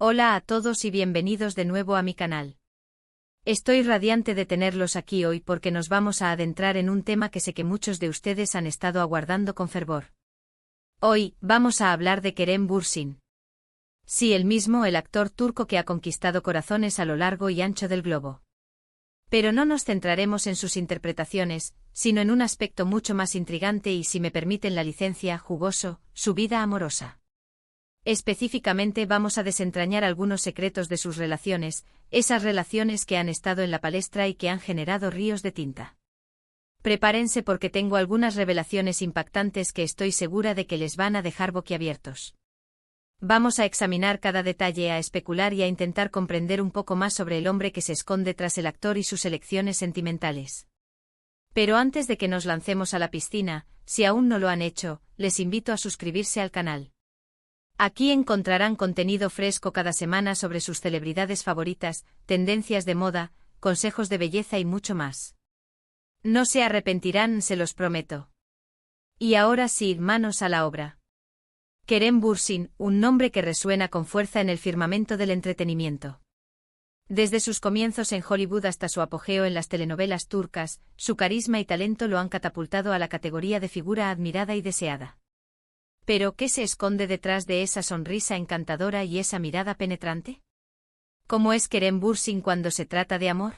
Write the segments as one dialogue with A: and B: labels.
A: Hola a todos y bienvenidos de nuevo a mi canal. Estoy radiante de tenerlos aquí hoy porque nos vamos a adentrar en un tema que sé que muchos de ustedes han estado aguardando con fervor. Hoy, vamos a hablar de Kerem Bürsin. Sí, el mismo, el actor turco que ha conquistado corazones a lo largo y ancho del globo. Pero no nos centraremos en sus interpretaciones, sino en un aspecto mucho más intrigante y, si me permiten la licencia, jugoso, su vida amorosa. Específicamente vamos a desentrañar algunos secretos de sus relaciones, esas relaciones que han estado en la palestra y que han generado ríos de tinta. Prepárense porque tengo algunas revelaciones impactantes que estoy segura de que les van a dejar boquiabiertos. Vamos a examinar cada detalle, a especular y a intentar comprender un poco más sobre el hombre que se esconde tras el actor y sus elecciones sentimentales. Pero antes de que nos lancemos a la piscina, si aún no lo han hecho, les invito a suscribirse al canal. Aquí encontrarán contenido fresco cada semana sobre sus celebridades favoritas, tendencias de moda, consejos de belleza y mucho más. No se arrepentirán, se los prometo. Y ahora sí, manos a la obra. Kerem Bürsin, un nombre que resuena con fuerza en el firmamento del entretenimiento. Desde sus comienzos en Hollywood hasta su apogeo en las telenovelas turcas, su carisma y talento lo han catapultado a la categoría de figura admirada y deseada. Pero, ¿qué se esconde detrás de esa sonrisa encantadora y esa mirada penetrante? ¿Cómo es Kerem Bürsin cuando se trata de amor?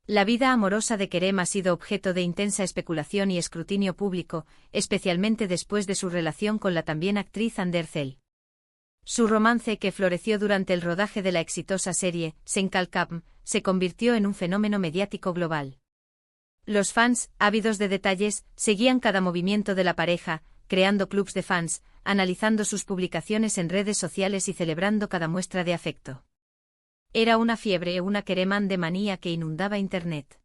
A: La vida amorosa de Kerem ha sido objeto de intensa especulación y escrutinio público, especialmente después de su relación con la también actriz Hande Erçel. Su romance, que floreció durante el rodaje de la exitosa serie Sen Kalkam, se convirtió en un fenómeno mediático global. Los fans, ávidos de detalles, seguían cada movimiento de la pareja, creando clubs de fans, analizando sus publicaciones en redes sociales y celebrando cada muestra de afecto. Era una fiebre, una Kerem de manía que inundaba Internet.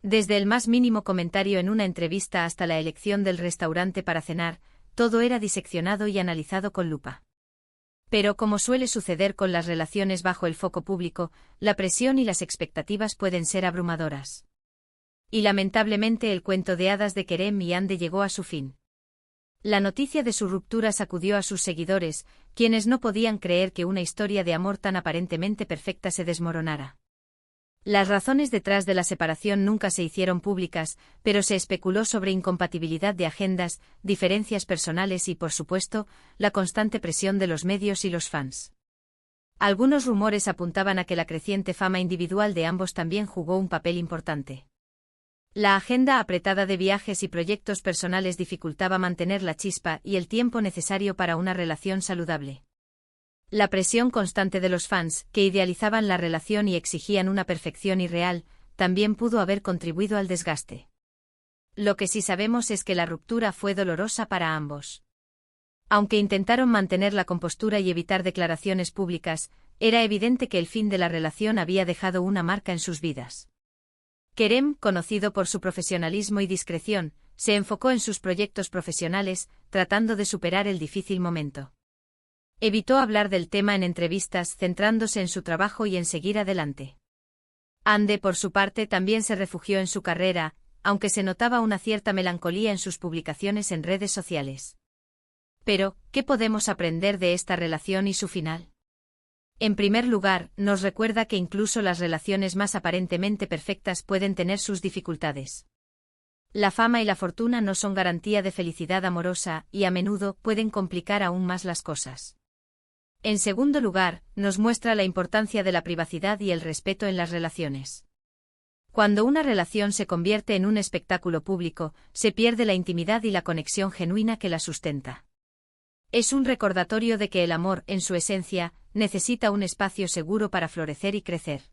A: Desde el más mínimo comentario en una entrevista hasta la elección del restaurante para cenar, todo era diseccionado y analizado con lupa. Pero, como suele suceder con las relaciones bajo el foco público, la presión y las expectativas pueden ser abrumadoras. Y lamentablemente el cuento de hadas de Kerem y Hande llegó a su fin. La noticia de su ruptura sacudió a sus seguidores, quienes no podían creer que una historia de amor tan aparentemente perfecta se desmoronara. Las razones detrás de la separación nunca se hicieron públicas, pero se especuló sobre incompatibilidad de agendas, diferencias personales y, por supuesto, la constante presión de los medios y los fans. Algunos rumores apuntaban a que la creciente fama individual de ambos también jugó un papel importante. La agenda apretada de viajes y proyectos personales dificultaba mantener la chispa y el tiempo necesario para una relación saludable. La presión constante de los fans, que idealizaban la relación y exigían una perfección irreal, también pudo haber contribuido al desgaste. Lo que sí sabemos es que la ruptura fue dolorosa para ambos. Aunque intentaron mantener la compostura y evitar declaraciones públicas, era evidente que el fin de la relación había dejado una marca en sus vidas. Kerem, conocido por su profesionalismo y discreción, se enfocó en sus proyectos profesionales, tratando de superar el difícil momento. Evitó hablar del tema en entrevistas, centrándose en su trabajo y en seguir adelante. Hande, por su parte, también se refugió en su carrera, aunque se notaba una cierta melancolía en sus publicaciones en redes sociales. Pero, ¿qué podemos aprender de esta relación y su final? En primer lugar, nos recuerda que incluso las relaciones más aparentemente perfectas pueden tener sus dificultades. La fama y la fortuna no son garantía de felicidad amorosa y a menudo pueden complicar aún más las cosas. En segundo lugar, nos muestra la importancia de la privacidad y el respeto en las relaciones. Cuando una relación se convierte en un espectáculo público, se pierde la intimidad y la conexión genuina que la sustenta. Es un recordatorio de que el amor, en su esencia, necesita un espacio seguro para florecer y crecer.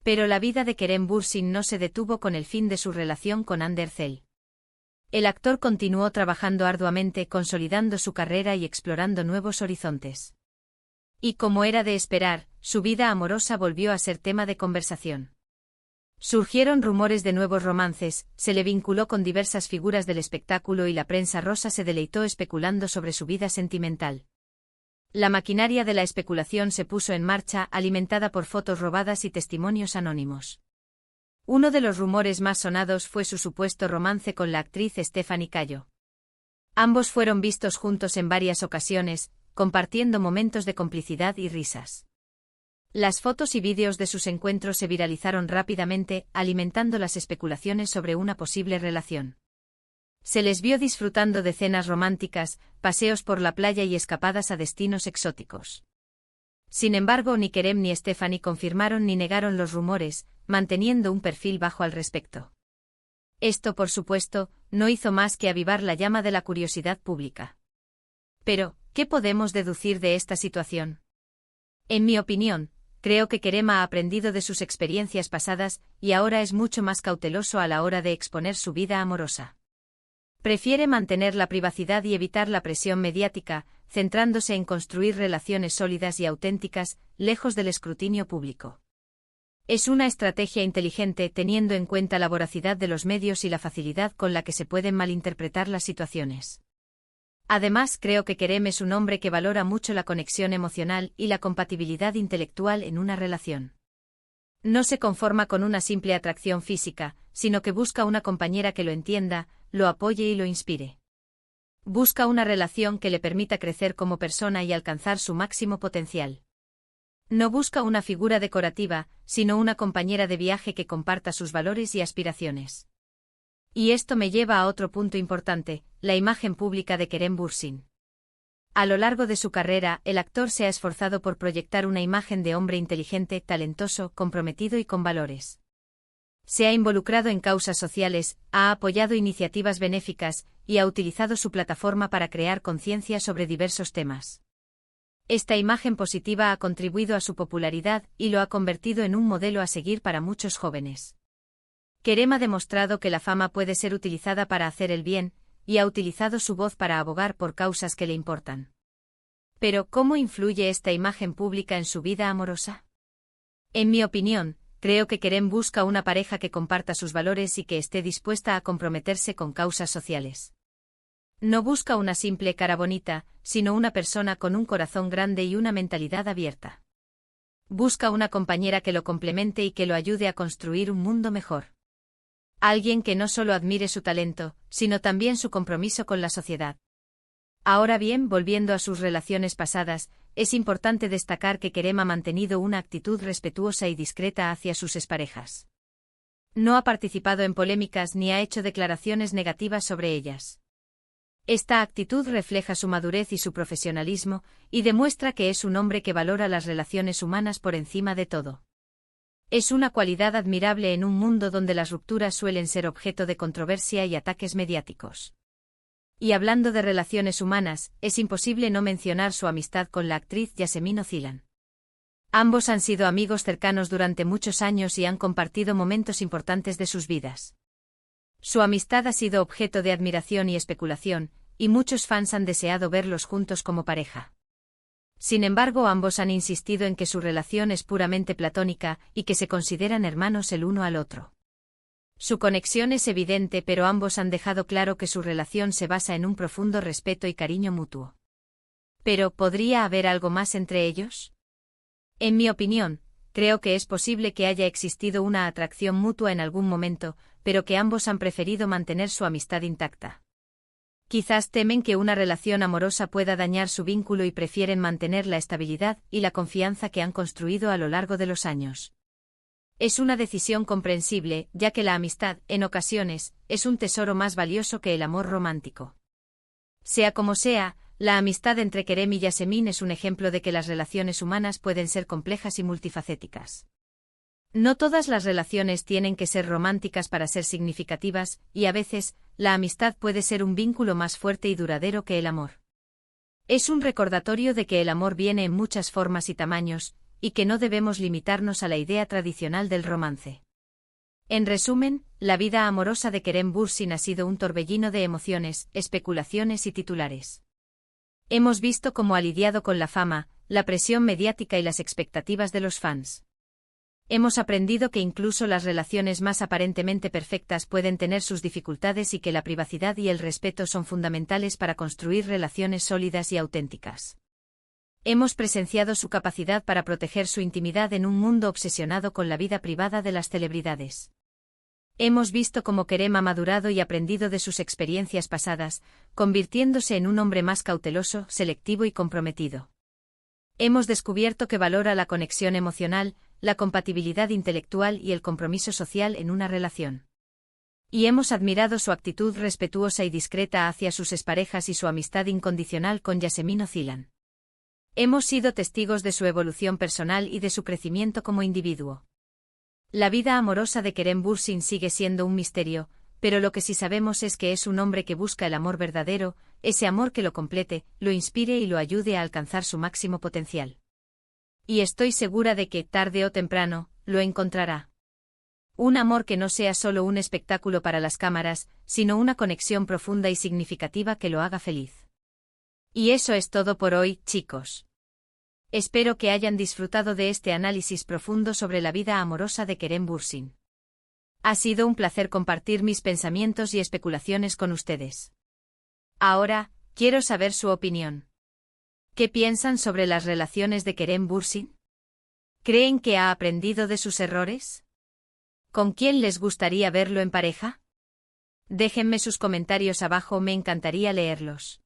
A: Pero la vida de Kerem Bürsin no se detuvo con el fin de su relación con Hande Erçel. El actor continuó trabajando arduamente, consolidando su carrera y explorando nuevos horizontes. Y como era de esperar, su vida amorosa volvió a ser tema de conversación. Surgieron rumores de nuevos romances, se le vinculó con diversas figuras del espectáculo y la prensa rosa se deleitó especulando sobre su vida sentimental. La maquinaria de la especulación se puso en marcha, alimentada por fotos robadas y testimonios anónimos. Uno de los rumores más sonados fue su supuesto romance con la actriz Stephanie Cayo. Ambos fueron vistos juntos en varias ocasiones, compartiendo momentos de complicidad y risas. Las fotos y vídeos de sus encuentros se viralizaron rápidamente, alimentando las especulaciones sobre una posible relación. Se les vio disfrutando de cenas románticas, paseos por la playa y escapadas a destinos exóticos. Sin embargo, ni Kerem ni Stephanie confirmaron ni negaron los rumores, manteniendo un perfil bajo al respecto. Esto, por supuesto, no hizo más que avivar la llama de la curiosidad pública. Pero, ¿qué podemos deducir de esta situación? En mi opinión, creo que Kerem ha aprendido de sus experiencias pasadas y ahora es mucho más cauteloso a la hora de exponer su vida amorosa. Prefiere mantener la privacidad y evitar la presión mediática, centrándose en construir relaciones sólidas y auténticas, lejos del escrutinio público. Es una estrategia inteligente teniendo en cuenta la voracidad de los medios y la facilidad con la que se pueden malinterpretar las situaciones. Además, creo que Kerem es un hombre que valora mucho la conexión emocional y la compatibilidad intelectual en una relación. No se conforma con una simple atracción física, sino que busca una compañera que lo entienda, lo apoye y lo inspire. Busca una relación que le permita crecer como persona y alcanzar su máximo potencial. No busca una figura decorativa, sino una compañera de viaje que comparta sus valores y aspiraciones. Y esto me lleva a otro punto importante, la imagen pública de Kerem Bürsin. A lo largo de su carrera, el actor se ha esforzado por proyectar una imagen de hombre inteligente, talentoso, comprometido y con valores. Se ha involucrado en causas sociales, ha apoyado iniciativas benéficas y ha utilizado su plataforma para crear conciencia sobre diversos temas. Esta imagen positiva ha contribuido a su popularidad y lo ha convertido en un modelo a seguir para muchos jóvenes. Kerem ha demostrado que la fama puede ser utilizada para hacer el bien, y ha utilizado su voz para abogar por causas que le importan. Pero, ¿cómo influye esta imagen pública en su vida amorosa? En mi opinión, creo que Kerem busca una pareja que comparta sus valores y que esté dispuesta a comprometerse con causas sociales. No busca una simple cara bonita, sino una persona con un corazón grande y una mentalidad abierta. Busca una compañera que lo complemente y que lo ayude a construir un mundo mejor. Alguien que no solo admire su talento, sino también su compromiso con la sociedad. Ahora bien, volviendo a sus relaciones pasadas, es importante destacar que Kerem ha mantenido una actitud respetuosa y discreta hacia sus exparejas. No ha participado en polémicas ni ha hecho declaraciones negativas sobre ellas. Esta actitud refleja su madurez y su profesionalismo, y demuestra que es un hombre que valora las relaciones humanas por encima de todo. Es una cualidad admirable en un mundo donde las rupturas suelen ser objeto de controversia y ataques mediáticos. Y hablando de relaciones humanas, es imposible no mencionar su amistad con la actriz Yasemin Ozilan. Ambos han sido amigos cercanos durante muchos años y han compartido momentos importantes de sus vidas. Su amistad ha sido objeto de admiración y especulación, y muchos fans han deseado verlos juntos como pareja. Sin embargo, ambos han insistido en que su relación es puramente platónica y que se consideran hermanos el uno al otro. Su conexión es evidente, pero ambos han dejado claro que su relación se basa en un profundo respeto y cariño mutuo. ¿Pero podría haber algo más entre ellos? En mi opinión, creo que es posible que haya existido una atracción mutua en algún momento, pero que ambos han preferido mantener su amistad intacta. Quizás temen que una relación amorosa pueda dañar su vínculo y prefieren mantener la estabilidad y la confianza que han construido a lo largo de los años. Es una decisión comprensible, ya que la amistad, en ocasiones, es un tesoro más valioso que el amor romántico. Sea como sea, la amistad entre Kerem y Yasemin es un ejemplo de que las relaciones humanas pueden ser complejas y multifacéticas. No todas las relaciones tienen que ser románticas para ser significativas, y a veces, la amistad puede ser un vínculo más fuerte y duradero que el amor. Es un recordatorio de que el amor viene en muchas formas y tamaños, y que no debemos limitarnos a la idea tradicional del romance. En resumen, la vida amorosa de Kerem Bürsin ha sido un torbellino de emociones, especulaciones y titulares. Hemos visto cómo ha lidiado con la fama, la presión mediática y las expectativas de los fans. Hemos aprendido que incluso las relaciones más aparentemente perfectas pueden tener sus dificultades y que la privacidad y el respeto son fundamentales para construir relaciones sólidas y auténticas. Hemos presenciado su capacidad para proteger su intimidad en un mundo obsesionado con la vida privada de las celebridades. Hemos visto cómo Kerem ha madurado y aprendido de sus experiencias pasadas, convirtiéndose en un hombre más cauteloso, selectivo y comprometido. Hemos descubierto que valora la conexión emocional, la compatibilidad intelectual y el compromiso social en una relación. Y hemos admirado su actitud respetuosa y discreta hacia sus exparejas y su amistad incondicional con Yasemin Ozilan. Hemos sido testigos de su evolución personal y de su crecimiento como individuo. La vida amorosa de Kerem Bürsin sigue siendo un misterio, pero lo que sí sabemos es que es un hombre que busca el amor verdadero, ese amor que lo complete, lo inspire y lo ayude a alcanzar su máximo potencial. Y estoy segura de que, tarde o temprano, lo encontrará. Un amor que no sea solo un espectáculo para las cámaras, sino una conexión profunda y significativa que lo haga feliz. Y eso es todo por hoy, chicos. Espero que hayan disfrutado de este análisis profundo sobre la vida amorosa de Kerem Bürsin. Ha sido un placer compartir mis pensamientos y especulaciones con ustedes. Ahora, quiero saber su opinión. ¿Qué piensan sobre las relaciones de Kerem Bürsin? ¿Creen que ha aprendido de sus errores? ¿Con quién les gustaría verlo en pareja? Déjenme sus comentarios abajo, me encantaría leerlos.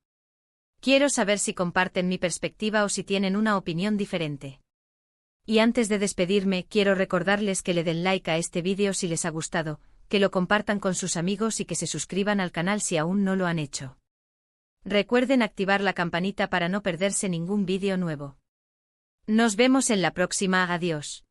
A: Quiero saber si comparten mi perspectiva o si tienen una opinión diferente. Y antes de despedirme, quiero recordarles que le den like a este vídeo si les ha gustado, que lo compartan con sus amigos y que se suscriban al canal si aún no lo han hecho. Recuerden activar la campanita para no perderse ningún vídeo nuevo. Nos vemos en la próxima, adiós.